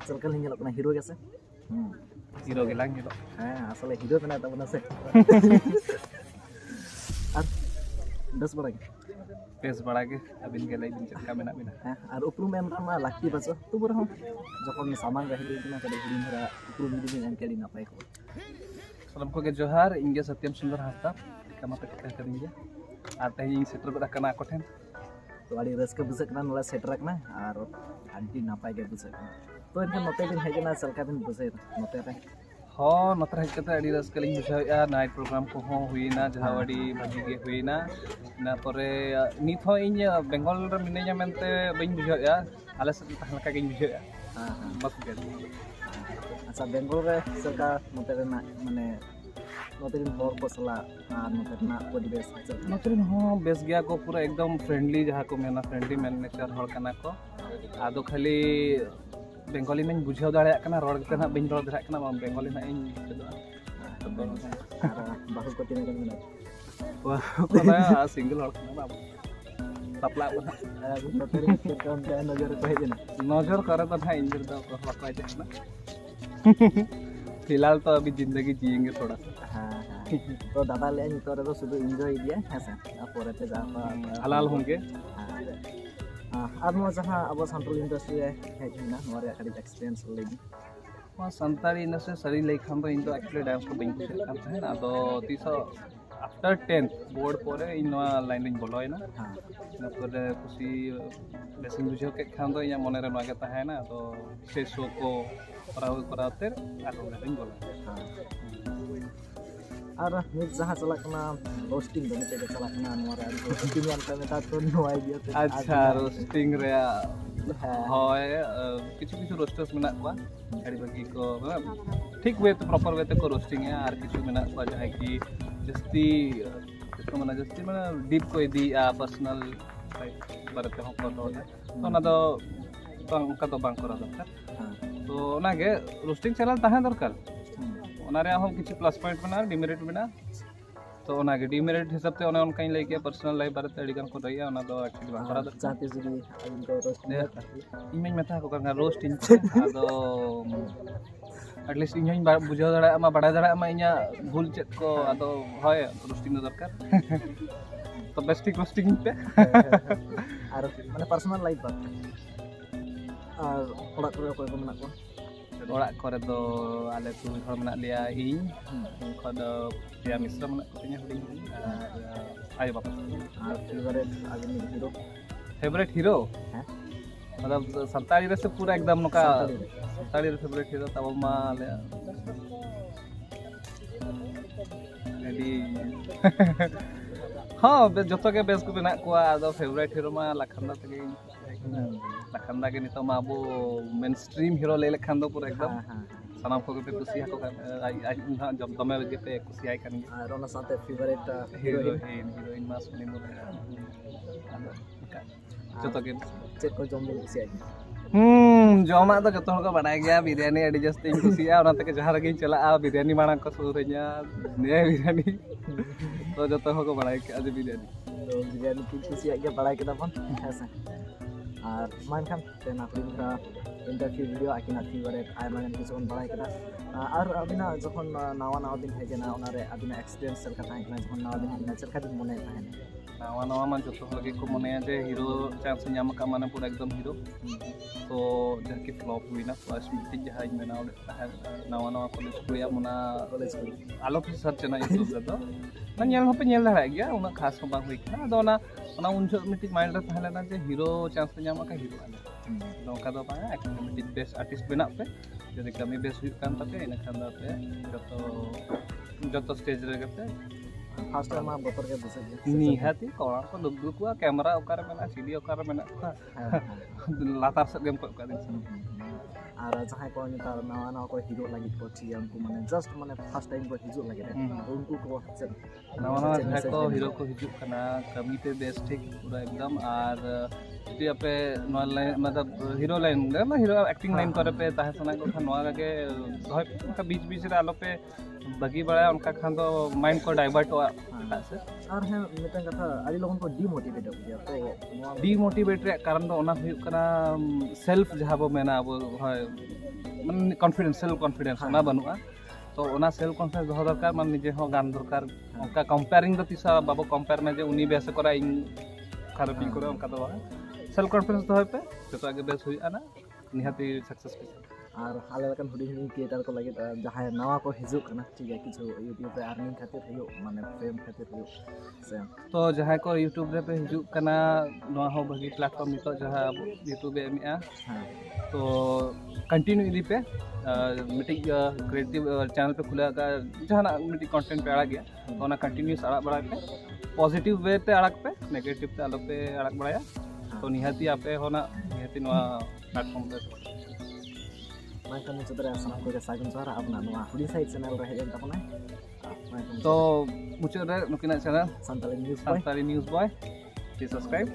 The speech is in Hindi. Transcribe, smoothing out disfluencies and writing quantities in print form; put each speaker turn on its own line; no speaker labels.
चलकर नहीं nyelok kena hero कैसे
hero gelang gitu.
asal hero kena tak benar sih ar das barang
Pes barage abin gelai bin chat ka mena mena.
ar uprum em rama lakti baso tu berhom jokon saman rah itu kena kada hidin hara uprum hidin em kali napai ko
Salam ko ge johar inge Satyam Sundar Harta kama pe kita kerinja. Ate ing setter beda kana ko ten.
तो आड़ी रस के बुझक ना नला सेट रखना और आंटी नापाय के बुझक तो इनके नोते दिन है ना चलका दिन बुझे नोते पे
हो नतर हज कते अडी रस कलिंग बुझाया नाइट प्रोग्राम को हो हुईना जहां अडी भागी गे हुईना ना परे नित हो इन बेंगल रे मिनेया मेनते बइन बुझाया आले से तहन का गिन बुझाया
हां
बस गे
अच्छा बेंगल रे चलका नोते रे ना माने नोते दिन हर को सला और नोते ना परिवेश
नोतरिन हो बेस गया को पूरा एकदम फ्रेंडली जहां को मेना फ्रेंडली मैन नेचर हर कना को आदो खाली बेंगली में बुझाव दाड़ा कना रोड के ना बिन रोड दाड़ा कना बेंगली ना इन
बाहु को तीन दिन में
वाह सिंगल हर कना बाबू सपला
नोते रे कम का नजर को है ना
नजर करे तो था इंजर दा को लगा ना फिलहाल तो अभी जिंदगी जिएंगे थोड़ा
हाँ तो दादा ले तो रे तो शुद्ध एंजॉय दिया है सर आप और ते जा
हलाल होंगे
আর নো যাহা अब सेंट्रल इंडस्ट्री है ना नोरे खाली एक्सपीरियंस लेगी
वा संतारी इंडस्ट्री सरी लई खान तो इन तो एक्चुअली डांस को बिंग कुछ काम है ना तो तीसो आफ्टर 10th बोर्ड परे इन नो लाइन इन बोलो है ना
हां
ना परे खुशी बेसिंग बुझो के खान तो या मने रे मागे ता है ना तो से शो को कराते आलो इन बोलो
और नित जहां चला कना रोस्टिंग बने ते चला कना नोरे ओपिनियन का मेटा तो नो आईडिया
अच्छा रोस्टिंग रे হয় কিছু কিছু রোস্টার্স মেনা কোয়া ছাড়ি বাকি को ठीक वे तो प्रॉपर वे को रोस्टिंग है और কিছু मेना कोआ जहां की जस्ती तो माने जस्ती माने डीप को दी पर्सनल बारे हो को तो ना तो उनका तो बांग करा दरकार तो ओनागे रोस्टिंग चैनल ताहे दरकार ओनारे हम किछु प्लस पॉइंट बना डिमेरिट बना तो ओनागे डिमेरिट हिसाब से ओना उनका लाइक पर्सनल लाइफ बारे अड़ी गान को रहिया ओना तो एक्चुअली बांग करा दरकार
चाहते जी इनको रोस्ट
इन मेथा को करना रोस्टिंग आदो एटलीस्ट इन बुझाव दाड़ा मा बड़ा दाड़ा मा इना भूल चेत को आदो होय रोस्टिंग दरकार तो बेस्टिक रोस्टिंग पे
और माने पर्सनल लाइफ बात और ओड़ा करे कोई को मना को
ओड़ा करे तो आले तु हर मना लिया इन खद या मिश्रा मना को तिnya हुडिंग आयो बापा
और फेवरेट आगे
फेवरेट हीरो
हैं
मतलब संताली रे से पूरा एकदम नका संताली रे फेवरेट हीरो तब मा ले रेडी हां जतो के बेस को बना को आदो फेवरेट हीरो मा लखनदा तके लखनदा के नितो मा अबो मेन स्ट्रीम हीरो ले लखन दो पूरा एकदम सनाम को पे खुशी हको जब दमे के पे खुशी आई कन
और ओना साथे फेवरेट
हीरोइन मा सुनी मो जतो के
चेक को जम ले खुशी आई
जमा तो जतो को बनाय गया बिरयानी अडी जस्ती खुशिया ओना तके जहां रगे चला बिरयानी माणा को सुरenya ने बिरयानी तो जतो को बनाय के आज बिरयानी
तो बिरयानी की खुशी आई के बनाय के दबन ऐसा और मान खान तेना फिल्म का इंटरव्यू वीडियो आकिना फेवरेट आयमा गन किछु बनाय केदा और अबिना जखन नावा नावा दिन है जेना ओनारे अबिना एक्सपीरियंस चलका थाय ना जखन नावा दिन है चलका दिन मने थाय
नावा नावा मान जतो लगे को मने जे हीरो चांस ᱧᱟᱢ का माने पूरा एकदम हीरो तो जहां की फ्लॉप हुई ना फर्स्ट मीटिंग जहां मेना नावा नावा कॉलेज को या मना कॉलेज को आलो की सर्च ना यूट्यूब रे तो ना ñel होपे ñel दाड़ा गया उना खास हो बांग हुई ना तो ना उन जो मीटिंग माइंड रे थाले ना जे हीरो चांस ᱧᱟᱢ का हीरो आले नोका दो बा एक्टिविटी बेस्ट आर्टिस्ट बना पे जदि कमी बेस्ट हुई कान तपे इन खान पे जतो स्टेज रे गते
फर्स्ट टाइम आप बतर के बसे
निहाती कोड़ा को दुगु को कैमरा ओकार मेना सीडी ओकार मेना लातार से गेम को कर
और जहां को नितार नवा नवा को हीरो लगी को छी हमको माने जस्ट माने फर्स्ट टाइम को हिजु लगे उनको को
नवा नवा जहां को हीरो को हिजु कना कमी पे बेस्ट ठीक पूरा एकदम और जति आपे नवा लाइन मतलब हीरो लाइन ना हीरो एक्टिंग लाइन करे पे ताहे सना को नवा के होय का बीच बीच रे आलो पे बगी बड़ा उनका खान तो माइंड को डाइवर्ट हुआ से
और है मिटन कथा आदि लोगन को डीमोटिवेट हो गया तो
डीमोटिवेट रे कारण तो ओना हुई सेल्फ जहाँ बो मेना अब मैं कॉन्फिडेंस सेल्फ कॉन्फिडेंस ना बनुआ तो ओना सेल्फ कॉन्फिडेंस दो दरकार मान निजे हो गान दरकार उनका कंपेयरिंग दो तीसा बाबो कंपेयर में जे उनी बेस करा इन खराबी करे उनका दो सेल्फ कॉन्फिडेंस दो पे तो आगे बेस हुई आना निहाती सक्सेस
और आले लेकिन हुडी हुडी क्रिएटर को लगे जहाँ नवा को हिजुक करना ठीक है किछु यूट्यूब पे अर्निंग खातिर हुयो माने फेम खातिर हुयो से
तो जहाँ को यूट्यूब रे पे हिजुक करना नवा हो भागी प्लेटफॉर्म नितो जहाँ यूट्यूब ए एमआ तो कंटिन्यू इदी पे मिटिक क्रिएटिव चैनल पे खुला का जहाँ मिटिक कंटेंट पे अड़ा गया तो ना कंटिन्यूस अड़ा बड़ा पे पॉजिटिव वे ते अड़क पे नेगेटिव ते आलो पे अड़क बड़ाया तो निहाती आपे होना निहाती नवा प्लेटफॉर्म पे
माइकम मुचुतरे सानाम को सागुन जोहार अपना नवा हुडी साइड चैनल रे हेजन तपना
तो मुचुतरे नुकिना channel
Santali news
boy please subscribe